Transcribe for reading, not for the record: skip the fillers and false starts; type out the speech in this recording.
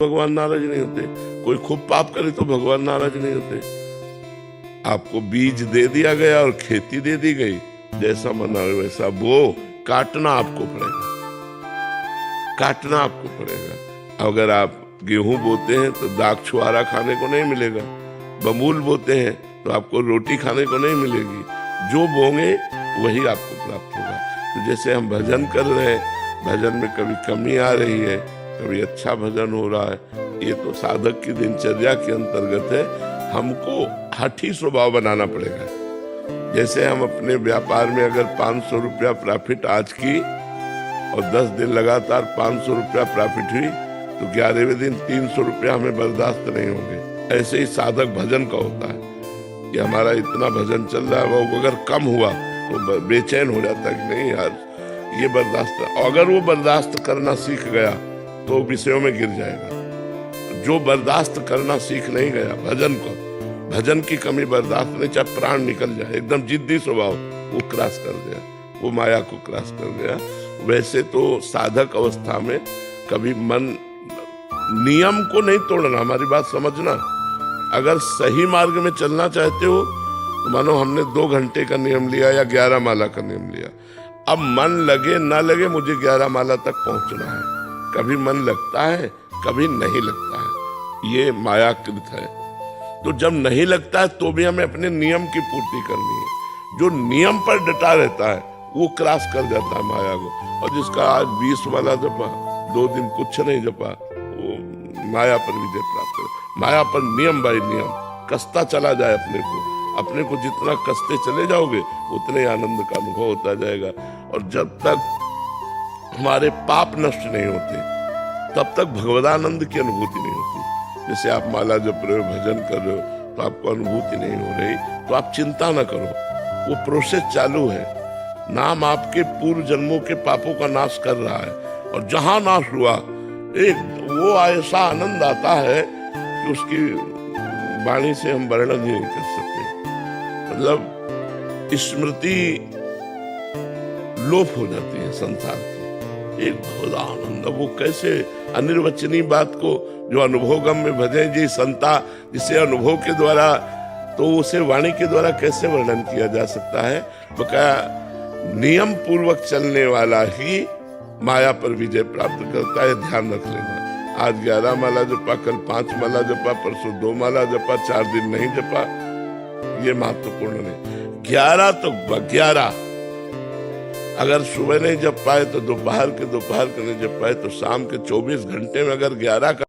भगवान नाराज नहीं होते। कोई खूब पाप करे तो भगवान नाराज नहीं होते। आपको बीज दे दिया गया और खेती दे दी गई, जैसा मना वैसा बो, काटना आपको पड़ेगा, काटना आपको पड़ेगा। अगर आप गेहूं बोते हैं तो दाग छुआरा खाने को नहीं मिलेगा, बमूल बोते हैं तो आपको रोटी खाने को नहीं मिलेगी। जो बोंगे वही आपको प्राप्त होगा। तो जैसे हम भजन कर रहे हैं, भजन में कभी कमी आ रही है, कभी अच्छा भजन हो रहा है, ये तो साधक की दिनचर्या के अंतर्गत है। हमको हठी स्वभाव बनाना पड़ेगा। जैसे हम अपने व्यापार में अगर 500 रुपया प्रॉफिट आज की और 10 दिन लगातार 500 रुपया प्रॉफिट हुई, तो 11वें दिन 300 रुपया हमें बर्दाश्त नहीं होंगे। ऐसे ही साधक भजन का होता है कि हमारा इतना भजन चल रहा है, वो अगर कम हुआ तो बेचैन हो जाता है कि नहीं यार ये बर्दाश्त। अगर वो बर्दाश्त करना सीख गया तो विषयों में गिर जाएगा। जो बर्दाश्त करना सीख नहीं गया भजन को, भजन की कमी बर्दाश्त नहीं, चाहे प्राण निकल जाए, एकदम जिद्दी स्वभाव, वो क्रॉस कर गया, वो माया को क्रॉस कर गया। वैसे तो साधक अवस्था में कभी मन नियम को नहीं तोड़ना, हमारी बात समझना। अगर सही मार्ग में चलना चाहते हो तो मानो हमने 2 घंटे का नियम लिया या 11 माला का नियम लिया। अब मन लगे ना लगे मुझे 11 माला तक पहुंचना है। कभी मन लगता है, कभी नहीं लगता है, ये मायाकृत है। तो जब नहीं लगता है तो भी हमें अपने नियम की पूर्ति करनी है। जो नियम पर डटा रहता है वो क्रॉस कर जाता है माया को। और जिसका आज 20 माला जपा, 2 दिन कुछ नहीं जपा, वो माया पर विजय प्राप्त करे। माया पर नियम बाई नियम कसता चला जाए अपने को जितना कसते चले जाओगे उतने आनंद का अनुभव होता जाएगा। और जब तक हमारे पाप नष्ट नहीं होते तब तक भगवदानंद की अनुभूति नहीं होती। जैसे आप माला जप रहे हो, भजन कर रहे हो, तो आपको अनुभूति नहीं हो रही, तो आप चिंता ना करो, वो प्रोसेस चालू है। नाम आपके पूर्व जन्मों के पापों का नाश कर रहा है। और जहां नाश हुआ एक वो ऐसा आनंद आता है कि उसकी वाणी से हम वर्णन ही नहीं कर सकते। मतलब स्मृति लोप हो जाती है संसार की, एक बहुत आनंद। वो कैसे अनिर्वचनीय बात को जो अनुभवगम में भजे जी संता, जिसे अनुभव के द्वारा, तो उसे वाणी के द्वारा कैसे वर्णन किया जा सकता है। बकाया नियम पूर्वक चलने वाला ही माया पर विजय प्राप्त करता है। ध्यान रख लेना, आज 11 माला जपा, कल 5 माला जपा, परसों 2 माला जपा, 4 दिन नहीं जपा, ये महत्वपूर्ण नहीं। 11 तो 11, अगर सुबह नहीं जप पाए तो दोपहर के नहीं जप पाए तो शाम के 24 घंटे में अगर 11 का